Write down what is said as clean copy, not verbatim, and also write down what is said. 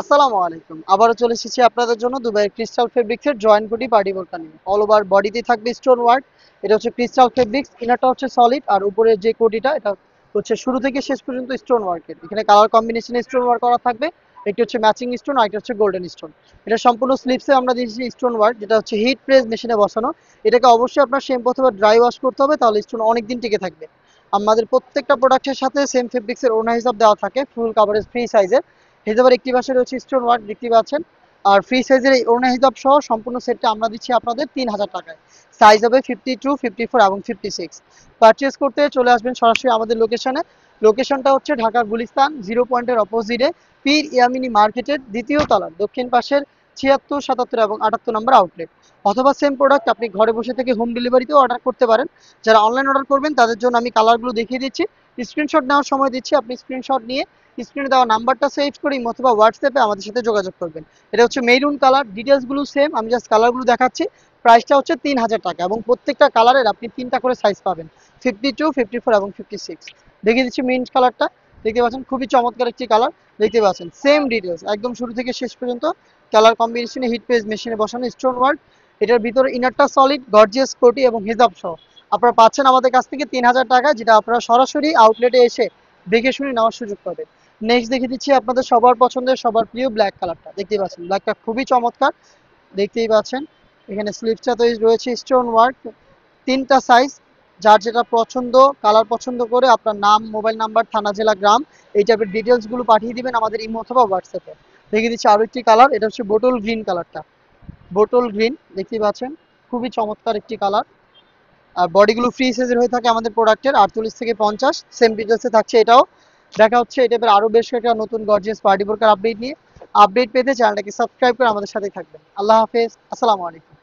আসসালামু আলাইকুম। আবারও চলে এসেছি আপনাদের জন্য দুবাইয়ের ক্রিস্টাল ফেব্রিক্সের জয়েন্ট কোটি পার্টি বোরকা নিয়ে। অল ওভার বডিতে থাকবে স্টোন ওয়ার্ক। এটা হচ্ছে ক্রিস্টাল ফেব্রিক্স, ইনারটা হচ্ছে সলিড, আর উপরের যে কোটিটা এটা হচ্ছে শুরু থেকে শেষ পর্যন্ত স্টোন ওয়ার্কের। এখানে কালার কম্বিনেশনে স্টোন ওয়ার্ক করা থাকবে। একটি হচ্ছে ম্যাচিং স্টোন, আর একটা হচ্ছে গোল্ডেন স্টোন। এটা সম্পূর্ণ স্লিপসে আমরা দিয়েছি স্টোন ওয়ার্ক, যেটা হচ্ছে হিট প্রেস মেশিনে বসানো। এটাকে অবশ্যই আপনার শ্যাম্পু অথবা ড্রাই ওয়াশ করতে হবে, তাহলে স্টোন অনেক দিন টিকে থাকবে। আমাদের প্রত্যেকটা প্রোডাক্টের সাথে সেম ফেব্রিক্সের ওড়না হিসাব দেওয়া থাকে, ফুল কাভারেজ ফ্রি সাইজের। হিজাবের একটি পাশে রয়েছে স্টোন ওয়ার্ক, দেখতে পাচ্ছেন। আর ফ্রি সাইজের এই ওড়না হিজাব সহ সম্পূর্ণ সেটটা আমরা দিচ্ছি আপনাদের 3000 টাকায়। সাইজ হবে 52, 54 এবং 56। পারচেস করতে চলে আসবেন সরাসরি আমাদের লোকেশনে। লোকেশনটা হচ্ছে ঢাকা গুলিস্তান 0 পয়েন্টের অপোজিটে, পীর ইয়ামিনী মার্কেটের দ্বিতীয় তলার দক্ষিণ পাশের 76, 77 এবং 78 নম্বর আউটলেট। অথবা সেম প্রোডাক্ট আপনি ঘরে বসে থেকে হোম ডেলিভারিতেও অর্ডার করতে পারেন। যারা অনলাইন অর্ডার করবেন তাদের জন্য আমি কালারগুলো দেখিয়ে দিচ্ছি, স্ক্রিনশট নেওয়ার সময় দিচ্ছি। আপনি স্ক্রিনশট নিয়ে স্ক্রিনে দেওয়া নাম্বারটা সেভ করে অথবা হোয়াটসঅ্যাপে আমাদের সাথে যোগাযোগ করবেন। এটা হচ্ছে মেরুন কালার, ডিটেলসগুলো সেম, আমি জাস্ট কালারগুলো দেখাচ্ছি। প্রাইসটা হচ্ছে 3000 টাকা এবং প্রত্যেকটা কালারের আপনি 3টা করে সাইজ পাবেন, 52, 54 এবং 56। দেখিয়ে দিচ্ছি মিন্ট কালারটা, দেখতে পাচ্ছেন খুবই চমৎকার একটি কালার। দেখতে পাচ্ছেন সেম ডিটেলস একদম শুরু থেকে শেষ পর্যন্ত কালার কম্বিনেশনে হিট পেজ মেশিনে বসানো স্টোন ওয়ার্ক। এটার ভিতরে ইনারটা সলিড, গর্জিয়াস কোটি এবং হিজাব সহ আপনারা পাচ্ছেন আমাদের কাছ থেকে 3000 টাকা, যেটা আপনারা সরাসরি আউটলেটে এসে দেখে শুনে নেওয়ার সুযোগ পাবেন। নেক্সট দেখে দিচ্ছি আপনাদের সবার পছন্দের সবার প্রিয় ব্ল্যাক কালারটা। দেখতেই পাচ্ছেন ব্ল্যাকটা খুবই চমৎকার। দেখতেই পাচ্ছেন এখানে স্লিপসটাতে রয়েছে স্টোন ওয়ার্ক, 3টা সাইজ। যার যেটা পছন্দ কালার পছন্দ করে আপনার নাম, মোবাইল নাম্বার, থানা, জেলা, গ্রাম এই টাইপের ডিটেলসগুলো পাঠিয়ে দিবেন আমাদের ইমো অথবা হোয়াটসঅ্যাপে। দেখিয়ে দিচ্ছি আরও একটি কালার, এটা হচ্ছে বোটল গ্রিন কালারটা। বোটল গ্রিন দেখতেই পাচ্ছেন খুবই চমৎকার একটি কালার। আর বডিগুলো ফ্রি সাইজের হয়ে থাকে আমাদের প্রোডাক্টের, 48 থেকে 50। সেম ডিটেলসে থাকছে এটাও। দেখা হচ্ছে এই টাইপের আরও বেশ কয়েকটা নতুন গর্জিয়াস পার্টি বোরকার আপডেট নিয়ে। আপডেট পেতে চ্যানেলটাকে সাবস্ক্রাইব করে আমাদের সাথেই থাকবেন। আল্লাহ হাফেজ, আসসালামু আলাইকুম।